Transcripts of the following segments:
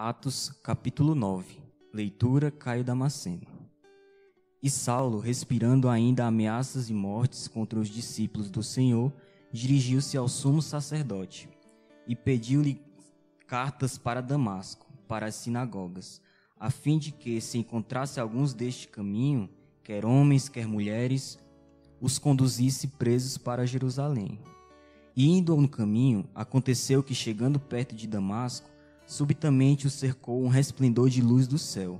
Atos, capítulo 9. Leitura Caio Damasceno. E Saulo, respirando ainda ameaças e mortes contra os discípulos do Senhor, dirigiu-se ao sumo sacerdote e pediu-lhe cartas para Damasco, para as sinagogas, a fim de que, se encontrasse alguns deste caminho, quer homens, quer mulheres, os conduzisse presos para Jerusalém. E indo no caminho, aconteceu que, chegando perto de Damasco, subitamente o cercou um resplendor de luz do céu,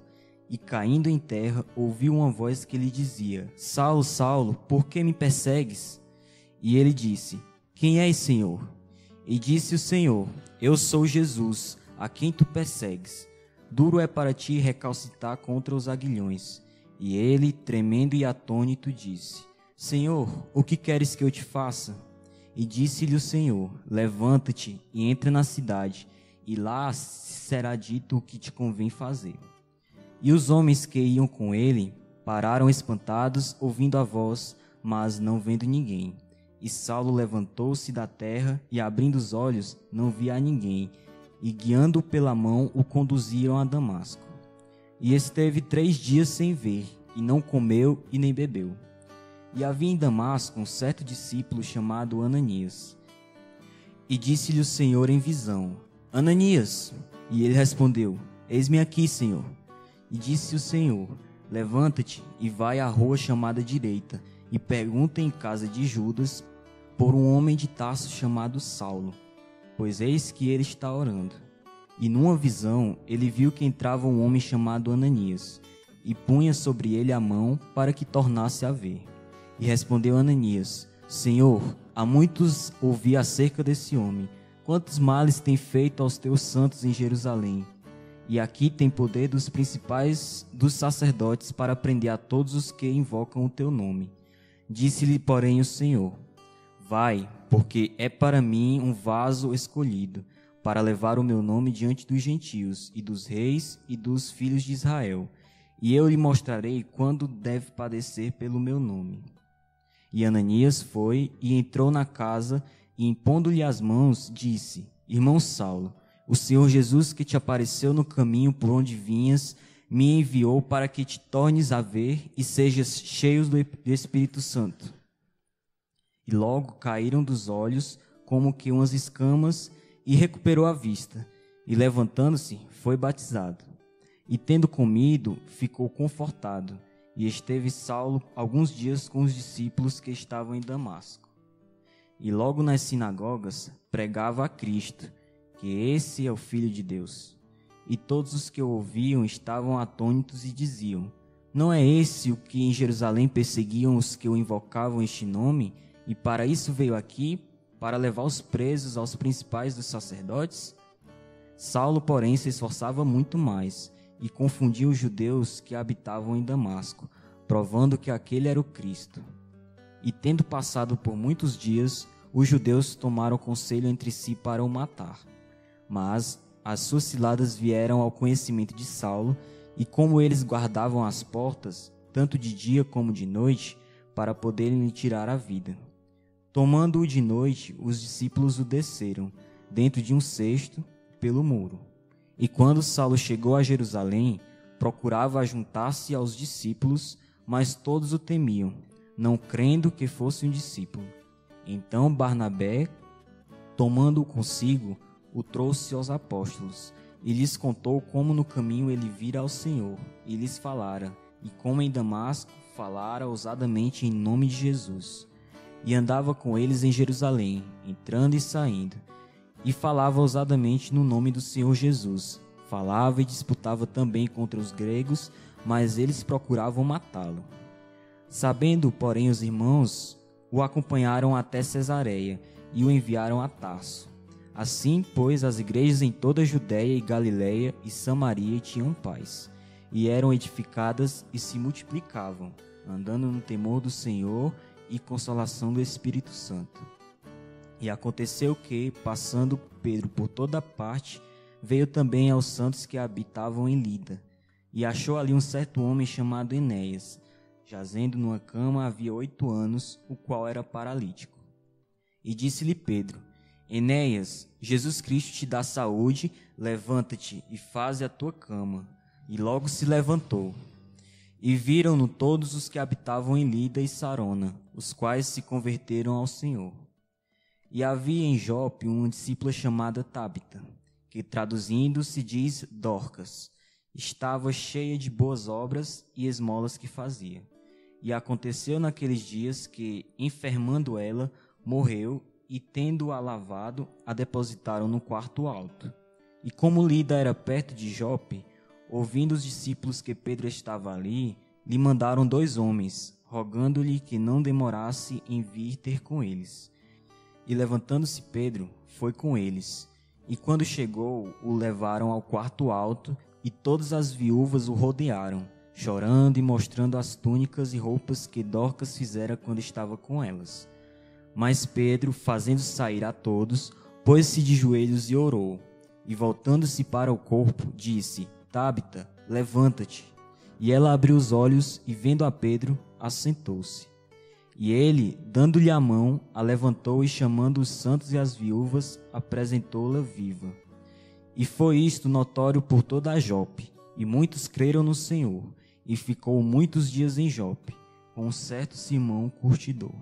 e caindo em terra, ouviu uma voz que lhe dizia: Saulo, Saulo, por que me persegues? E ele disse: Quem és, Senhor? E disse o Senhor: Eu sou Jesus, a quem tu persegues. Duro é para ti recalcitar contra os aguilhões. E ele, tremendo e atônito, disse: Senhor, o que queres que eu te faça? E disse-lhe o Senhor: Levanta-te e entra na cidade, e lá será dito o que te convém fazer. E os homens que iam com ele pararam espantados, ouvindo a voz, mas não vendo ninguém. E Saulo levantou-se da terra e, abrindo os olhos, não via ninguém, e guiando-o pela mão, o conduziram a Damasco. E esteve 3 dias sem ver, e não comeu e nem bebeu. E havia em Damasco um certo discípulo chamado Ananias. E disse-lhe o Senhor em visão: Ananias. E ele respondeu: Eis-me aqui, Senhor. E disse o Senhor: Levanta-te e vai à rua chamada Direita, e pergunta em casa de Judas por um homem de Tarso chamado Saulo, pois eis que ele está orando. E numa visão ele viu que entrava um homem chamado Ananias, e punha sobre ele a mão para que tornasse a ver. E respondeu Ananias: Senhor, há muitos ouvi acerca desse homem, quantos males tem feito aos teus santos em Jerusalém. E aqui tem poder dos principais dos sacerdotes para prender a todos os que invocam o teu nome. Disse-lhe, porém, o Senhor: Vai, porque é para mim um vaso escolhido, para levar o meu nome diante dos gentios, e dos reis, e dos filhos de Israel. E eu lhe mostrarei quando deve padecer pelo meu nome. E Ananias foi e entrou na casa, e impondo-lhe as mãos, disse: Irmão Saulo, o Senhor Jesus, que te apareceu no caminho por onde vinhas, me enviou para que te tornes a ver e sejas cheio do Espírito Santo. E logo caíram dos olhos como que umas escamas, e recuperou a vista. E levantando-se, foi batizado. E tendo comido, ficou confortado. E esteve Saulo alguns dias com os discípulos que estavam em Damasco. E logo nas sinagogas pregava a Cristo, que esse é o Filho de Deus. E todos os que o ouviam estavam atônitos e diziam: Não é esse o que em Jerusalém perseguiam os que o invocavam este nome? E para isso veio aqui, para levar os presos aos principais dos sacerdotes? Saulo, porém, se esforçava muito mais, e confundia os judeus que habitavam em Damasco, provando que aquele era o Cristo. E tendo passado por muitos dias, os judeus tomaram conselho entre si para o matar. Mas as suas ciladas vieram ao conhecimento de Saulo, e como eles guardavam as portas, tanto de dia como de noite, para poderem lhe tirar a vida. Tomando-o de noite, os discípulos o desceram, dentro de um cesto, pelo muro. E quando Saulo chegou a Jerusalém, procurava juntar-se aos discípulos, mas todos o temiam, não crendo que fosse um discípulo. Então Barnabé, tomando-o consigo, o trouxe aos apóstolos, e lhes contou como no caminho ele vira ao Senhor, e lhes falara, e como em Damasco falara ousadamente em nome de Jesus. E andava com eles em Jerusalém, entrando e saindo, e falava ousadamente no nome do Senhor Jesus. Falava e disputava também contra os gregos, mas eles procuravam matá-lo. Sabendo, porém, os irmãos, o acompanharam até Cesareia e o enviaram a Tarso. Assim, pois, as igrejas em toda a Judéia e Galiléia e Samaria tinham paz, e eram edificadas e se multiplicavam, andando no temor do Senhor e consolação do Espírito Santo. E aconteceu que, passando Pedro por toda parte, veio também aos santos que habitavam em Lida, e achou ali um certo homem chamado Enéas, jazendo numa cama havia 8 anos, o qual era paralítico. E disse-lhe Pedro: Enéias, Jesus Cristo te dá saúde, levanta-te e faze a tua cama. E logo se levantou. E viram-no todos os que habitavam em Lida e Sarona, os quais se converteram ao Senhor. E havia em Jope uma discípula chamada Tabita, que traduzindo se diz Dorcas. Estava cheia de boas obras e esmolas que fazia. E aconteceu naqueles dias que, enfermando ela, morreu, e tendo-a lavado, a depositaram no quarto alto. E como Lida era perto de Jope, ouvindo os discípulos que Pedro estava ali, lhe mandaram 2 homens, rogando-lhe que não demorasse em vir ter com eles. E levantando-se Pedro, foi com eles. E quando chegou, o levaram ao quarto alto, e todas as viúvas o rodearam, chorando e mostrando as túnicas e roupas que Dorcas fizera quando estava com elas. Mas Pedro, fazendo sair a todos, pôs-se de joelhos e orou. E voltando-se para o corpo, disse: Tabita, levanta-te. E ela abriu os olhos e, vendo a Pedro, assentou-se. E ele, dando-lhe a mão, a levantou e, chamando os santos e as viúvas, apresentou-la viva. E foi isto notório por toda a Jope, e muitos creram no Senhor, e ficou muitos dias em Jope, com um certo Simão curtidor.